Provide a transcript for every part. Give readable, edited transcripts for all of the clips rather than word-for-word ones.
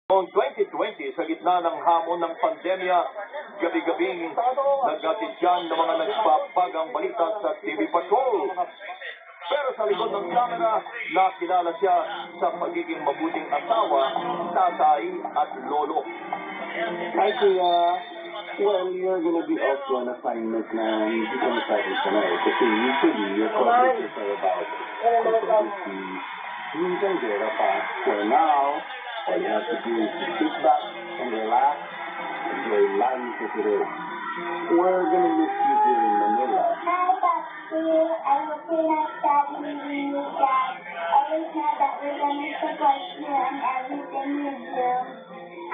Noong 2020, sa gitna ng hamon ng pandemya, gabi-gabing naghatid siya ng mga nagpapagang balita sa TV Patrol. Pero sa likod ng kamera, nakilala siya sa pagiging mabuting asawa, tatay at lolo. Hi, Kuya. Well, you're gonna be off to an assignment na hindi ka masyadong sanay. Kasi usually, your conferences are about stability, yung gera pa. So now, all you have to do is to sit back and relax, enjoy life as it is. We're gonna miss you here in Manila. Hi, Papi. I hope you're not sad leaving you, Dad. Always know that we're gonna support you and everything you do.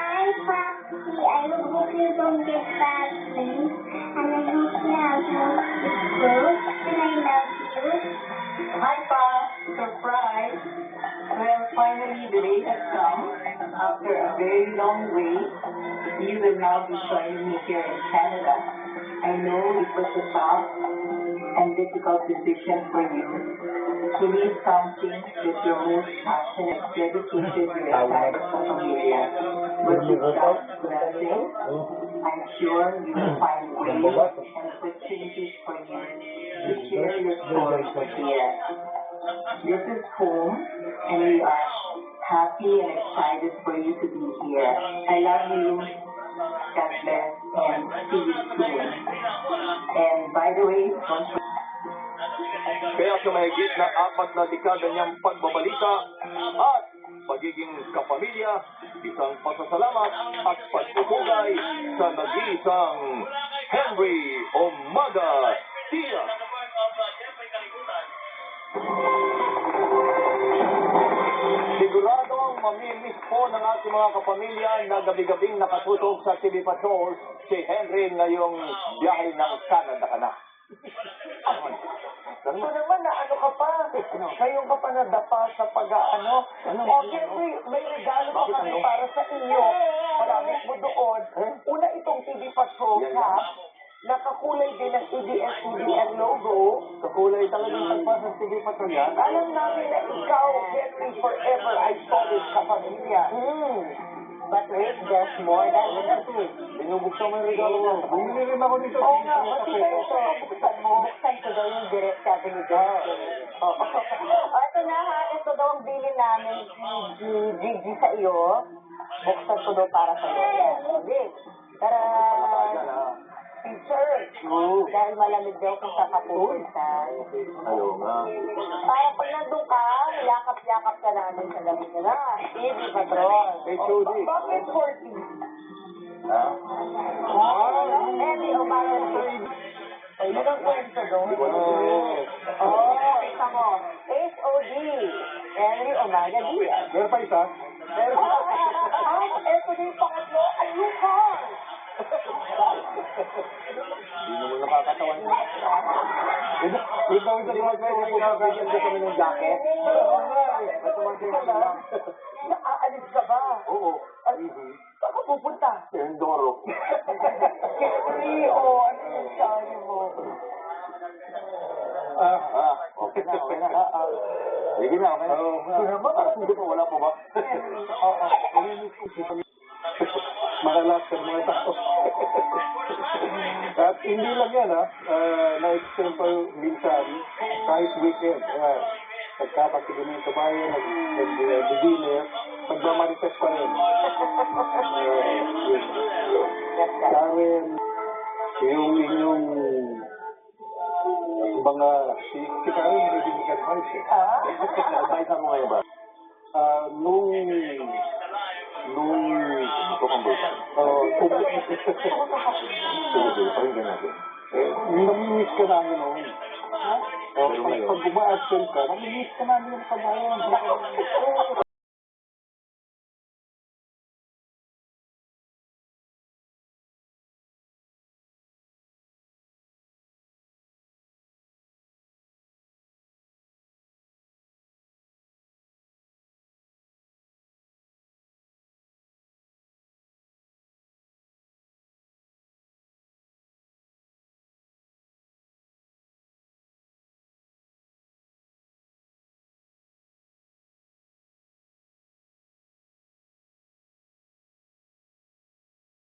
Hi, Papi. I hope you don't get bad things. And I hope you have no school. And I love you. Hi, Pa. Surprise. Well, finally the day has come. After a very long wait, you will now be joining me here in Canada. I know it was a tough and difficult decision for you to leave something that your most passionate, dedicated, your entire pamilya. But with God's blessing, I'm sure you will find ways and opportunities for you to share your story here. This is home, and we are happy and excited for you to be here. I love you. God bless, and see you soon. And by the way, don't forget. Kaya sa mahigit na 4 na dekada niyang pagbabalita at pagiging kapamilya, isang pasasalamat at pagpupugay sa nag-iisang Henry Umaga Diaz. Siguradong mamimiss po ng ating mga kapamilya na gabi-gabing nakatutok sa TV Patrol si Henry ngayong biyahe ng Canada ka na. Ito naman na ano ka pa? Ngayon ka pa nadapa sa pag-ano? Okay, may regalo pa kami para sa inyo. Maramit mo doon. Una itong TV Patrol cap. Nakakulay din ng ABS-CBN logo. Kakulay talagang tagpas ng TV Patrol yan. Alam namin na ikaw, Henry, forever ay solid sa pamilya. But wait, there's more than that. Binubuksan mo yung regalo mo. Bumili rin ako dito. Oo nga, pati kayo ito. Buksan mo. Buksan ko daw yung direct sabi ni John. Ito na ha, ito daw ang bili namin ni Gigi sa iyo. Buksan ko daw para sa iyo. Sige. Tara. Teacher. Dahil malamig daw kung kakapupunta. Ayaw nga. Para pag nandun ka, yakap-yakap ka namin sa lamig na. TV Patrol. HOD. Bakit 40? Ha? Eddie Umaga. Yun ang kwento doon. Isa mo. HOD. Henry Umaga Diaz. Meron pa isa? Ito na yung pangatlo. Ayukan! Hindi mo nakakatawan. Ito ang liwag na yung pagkakagyan ko kami ng jacket. Aalis ka ba? Oo. Saan ka pupunta? Endoro. Henry, ano yung sabi mo? Okay na. Sige na, okay na. Hindi pa, wala pa ba? Makalak sa mga tao. At hindi lang yan, na-extend pa minsan, kahit weekend. Nagkapagsigin ng kabayan, nag-dinner, magmamanites pa rin. Karen, yung inyong mga, si Karen, may dinig advice eh. Advice ako ngayon ba? Nung Ito kang boyfriend. Pakinggan natin. namimiss ka namin noon. Pero ngayon? Pag uma-absent ka, namimiss ka namin ng kabayan.